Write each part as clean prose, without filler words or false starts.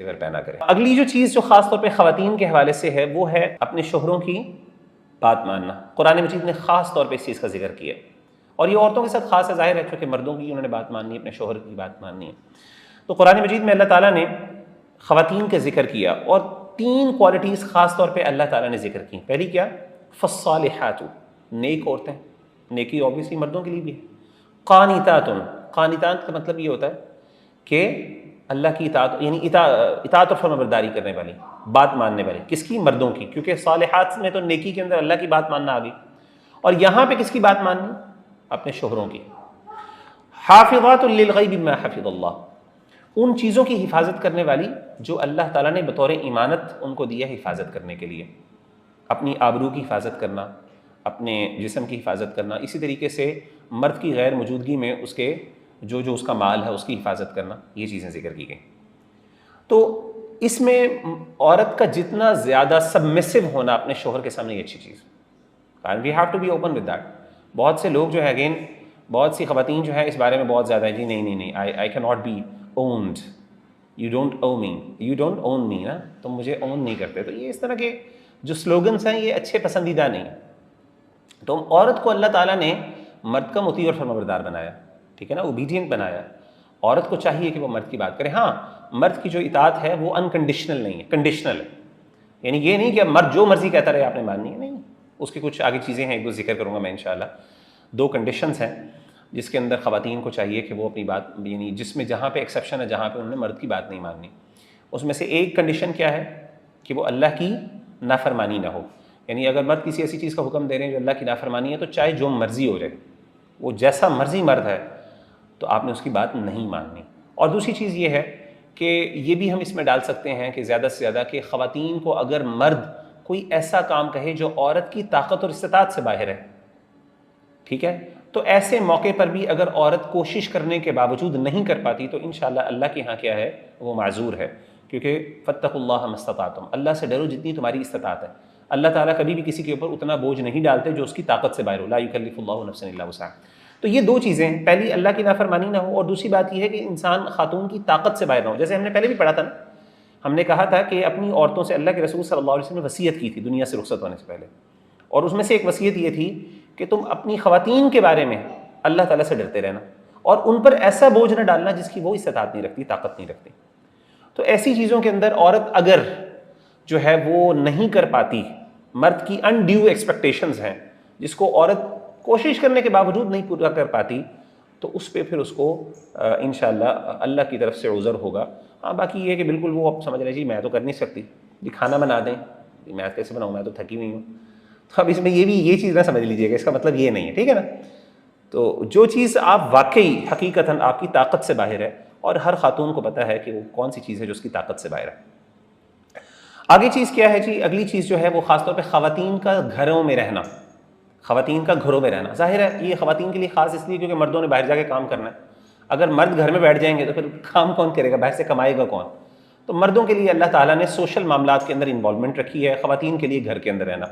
زیور پہنا کریں۔ اگلی جو چیز جو خاص طور پہ خواتین کے حوالے سے ہے وہ ہے اپنے شوہروں کی بات ماننا۔ قرآن مجید نے خاص طور پہ اس چیز کا ذکر کیا، اور یہ عورتوں کے ساتھ خاص ہے، ظاہر ہے چونکہ مردوں کی انہوں نے بات ماننی ہے، اپنے شوہر کی بات ماننی ہے۔ تو قرآن مجید میں اللہ تعالیٰ نے خواتین کا ذکر کیا، اور 3 کوالٹیز خاص طور پہ اللہ تعالیٰ نے ذکر کی۔ پہلی کیا؟ فالصالحات، نیک عورتیں، نیکی اوبیسلی مردوں کے لیے بھی ہے۔ قانتات، قانتات کا مطلب یہ ہوتا ہے کہ اللہ کی اطاعت، یعنی اطاعت اور فرمانبرداری کرنے والی، بات ماننے والی۔ کس کی؟ مردوں کی، کیونکہ صالحات میں تو نیکی کے اندر اللہ کی بات ماننا آ گئی، اور یہاں پہ کس کی بات ماننی؟ اپنے شوہروں کی۔ حافظات للغیب بما حفظ اللہ، ان چیزوں کی حفاظت کرنے والی جو اللہ تعالیٰ نے بطور ایمانت ان کو دیا حفاظت کرنے کے لیے۔ اپنی آبرو کی حفاظت کرنا، اپنے جسم کی حفاظت کرنا، اسی طریقے سے مرد کی غیر موجودگی میں اس کے جو اس کا مال ہے اس کی حفاظت کرنا، یہ چیزیں ذکر کی گئیں۔ تو اس میں عورت کا جتنا زیادہ سبمسو ہونا اپنے شوہر کے سامنے، یہ اچھی چیز، and we have to be open with that. بہت سے لوگ جو ہے اگین، بہت سی خواتین جو ہے اس بارے میں بہت زیادہ ہے، جی نہیں I can not be owned, you don't owe me, you don't own me, نا تم مجھے اون نہیں کرتے۔ تو یہ اس طرح کے جو سلوگنس ہیں یہ اچھے پسندیدہ نہیں۔ تو عورت کو اللہ تعالیٰ نے مرد کا مطیع اور فرمانبردار بنایا، ٹھیک ہے نا، اوبیڈینٹ بنایا۔ عورت کو چاہیے کہ وہ مرد کی بات کرے۔ ہاں، مرد کی جو اطاعت ہے وہ انکنڈیشنل نہیں ہے، کنڈیشنل ہے، یعنی یہ نہیں کہ مرد جو مرضی کہتا رہے آپ نے ماننی ہے، نہیں، اس کی کچھ آگے چیزیں ہیں، ایک دو ذکر کروں گا میں انشاءاللہ۔ 2 کنڈیشنز ہیں جس کے اندر خواتین کو چاہیے کہ وہ اپنی بات، یعنی جس میں جہاں پہ ایکسیپشن ہے، جہاں پہ انہوں نے مرد کی بات نہیں ماننی، اس میں سے ایک کنڈیشن کیا ہے کہ وہ اللہ کی نافرمانی نہ ہو۔ یعنی اگر مرد کسی ایسی چیز کا حکم دے رہے ہیں جو اللہ کی نافرمانی ہے، تو چاہے جو مرضی ہو جائے، وہ جیسا مرضی مرد ہے، تو آپ نے اس کی بات نہیں ماننی۔ اور دوسری چیز یہ ہے کہ یہ بھی ہم اس میں ڈال سکتے ہیں کہ زیادہ سے زیادہ کہ خواتین کو اگر مرد کوئی ایسا کام کہے جو عورت کی طاقت اور استطاعت سے باہر ہے، ٹھیک ہے، تو ایسے موقع پر بھی اگر عورت کوشش کرنے کے باوجود نہیں کر پاتی تو انشاءاللہ اللہ کے ہاں کیا ہے، وہ معذور ہے، کیونکہ فاتقوا اللہ ما استطعتم، اللہ سے ڈرو جتنی تمہاری استطاعت ہے۔ اللہ تعالیٰ کبھی بھی کسی کے اوپر اتنا بوجھ نہیں ڈالتے جو اس کی طاقت سے باہر ہو، لا یکلف اللہ نفسا الا وسعها۔ تو یہ 2 چیزیں ہیں، پہلی اللہ کی نافرمانی نہ ہو، اور دوسری بات یہ ہے کہ انسان خاتون کی طاقت سے باہر نہ ہو۔ جیسے ہم نے پہلے بھی پڑھا تھا نا، ہم نے کہا تھا کہ اپنی عورتوں سے اللہ کے رسول صلی اللہ علیہ وسلم نے وصیت کی تھی دنیا سے رخصت ہونے سے پہلے، اور اس میں سے ایک وصیت یہ تھی کہ تم اپنی خواتین کے بارے میں اللہ تعالیٰ سے ڈرتے رہنا، اور ان پر ایسا بوجھ نہ ڈالنا جس کی وہ استطاعت نہیں رکھتی، طاقت نہیں رکھتی۔ تو ایسی چیزوں کے اندر عورت اگر جو ہے وہ نہیں کر پاتی، مرد کی انڈیو ایکسپیکٹیشنز ہیں جس کو عورت کوشش کرنے کے باوجود نہیں پورا کر پاتی، تو اس پہ پھر اس کو انشاءاللہ اللہ کی طرف سے عذر ہوگا۔ ہاں، باقی یہ کہ بالکل وہ اب سمجھ رہے جی میں تو کر نہیں سکتی، جی کھانا بنا دیں، میں کیسے بناؤں، میں تو تھکی ہوئی ہوں۔ تو اب اس میں یہ چیز نہ سمجھ لیجیے گا، اس کا مطلب یہ نہیں ہے، ٹھیک ہے نا۔ تو جو چیز آپ واقعی حقیقتاً آپ کی طاقت سے باہر ہے، اور ہر خاتون کو پتہ ہے کہ وہ کون سی چیز ہے جو اس کی طاقت سے باہر ہے۔ آگے چیز کیا ہے جی؟ اگلی چیز جو ہے وہ خاص طور پہ خواتین کا گھروں میں رہنا، خواتین کا گھروں میں رہنا۔ ظاہر ہے یہ خواتین کے لیے خاص اس لیے کیونکہ مردوں نے باہر جا کے کام کرنا ہے۔ اگر مرد گھر میں بیٹھ جائیں گے تو پھر کام کون کرے گا، باہر سے کمائے گا کون؟ تو مردوں کے لیے اللہ تعالیٰ نے سوشل معاملات کے اندر انوالومنٹ رکھی ہے، خواتین کے لیے گھر کے اندر رہنا۔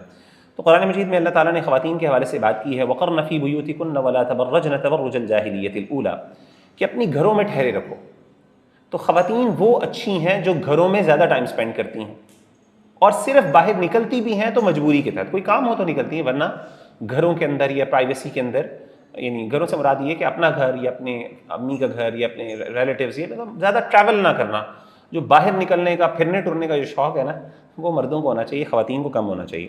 تو قرآن مجید میں اللہ تعالیٰ نے خواتین کے حوالے سے بات کی ہے، وَقَرْنَ فِي بُيُوتِكُنَّ وَلَا تَبَرَّجْنَ تَبَرُّجَ الْجَاهِلِيَّةِ الْأُولَىٰ، کہ اپنی گھروں میں ٹھہرے رکھو۔ تو خواتین وہ اچھی ہیں جو گھروں میں زیادہ ٹائم سپینڈ کرتی ہیں، اور صرف باہر نکلتی بھی ہیں تو مجبوری کے تحت، کوئی کام ہو تو نکلتی ہیں، ورنہ گھروں کے اندر یا پرائیویسی کے اندر، یعنی گھروں سے مراد یہ کہ اپنا گھر یا اپنے امی کا گھر یا اپنے ریلیٹیوز، یہ زیادہ ٹریول نہ کرنا۔ جو باہر نکلنے کا، پھرنے ٹرنے کا جو شوق ہے نا، وہ مردوں کو ہونا چاہیے، خواتین کو کم ہونا چاہیے۔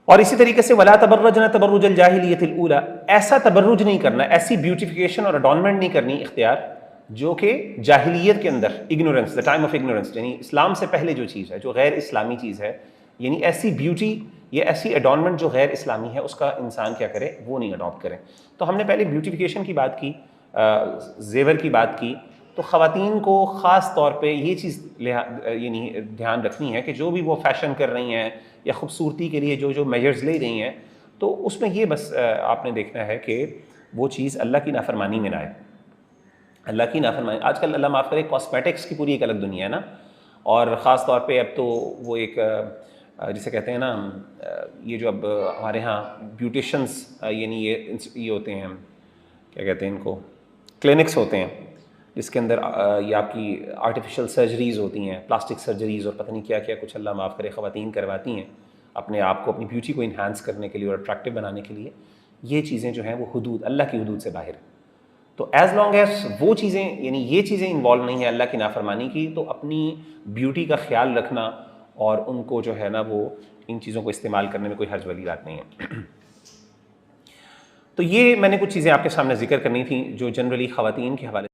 اور اسی طریقے سے وَلَا تَبَرَّجْنَ تَبَرُّجَ الْجَاهِلِيَّةِ الْأُولَىٰ، ایسا تبرج نہیں کرنا، ایسی بیوٹیفیکیشن اور اڈورنمنٹ نہیں کرنی اختیار جو کہ جاہلیت کے اندر، ignorance, the time of ignorance, یعنی اسلام سے پہلے جو چیز ہے، جو غیر اسلامی چیز ہے، یعنی ایسی بیوٹی یا ایسی اڈورنمنٹ جو غیر اسلامی ہے، اس کا انسان کیا کرے، وہ نہیں اڈاپٹ کرے۔ تو ہم نے پہلے بیوٹیفیکیشن کی بات کی، زیور کی بات کی، تو خواتین کو خاص طور پہ یہ چیز یعنی دھیان رکھنی ہے کہ جو بھی وہ فیشن کر رہی ہیں یا خوبصورتی کے لیے جو میجرز لے رہی ہیں، تو اس میں یہ بس آپ نے دیکھنا ہے کہ وہ چیز اللہ کی نافرمانی میں نہ آئے۔ اللہ کی نافرمانی، آج کل اللہ معاف کرے کاسمیٹکس کی پوری ایک الگ دنیا ہے نا، اور خاص طور پہ اب تو وہ ایک جسے کہتے ہیں نا، یہ جو اب ہمارے ہاں بیوٹیشنز، یعنی یہ ہوتے ہیں، کیا کہتے ہیں ان کو، کلینکس ہوتے ہیں، جس کے اندر یہ آپ کی آرٹیفیشل سرجریز ہوتی ہیں، پلاسٹک سرجریز اور پتہ نہیں کیا کیا کچھ اللہ معاف کرے خواتین کرواتی ہیں اپنے آپ کو، اپنی بیوٹی کو انہانس کرنے کے لیے اور اٹریکٹیو بنانے کے لیے، یہ چیزیں جو ہیں وہ حدود، اللہ کی حدود سے باہر ہیں۔ تو ایز لانگ ایز وہ چیزیں، یعنی یہ چیزیں انوالو نہیں ہیں اللہ کی نافرمانی کی، تو اپنی بیوٹی کا خیال رکھنا اور ان کو جو ہے نا وہ ان چیزوں کو استعمال کرنے میں کوئی حرج والی بات نہیں ہے۔ تو یہ میں نے کچھ چیزیں آپ کے سامنے ذکر کرنی تھیں جو جنرلی خواتین کے حوالے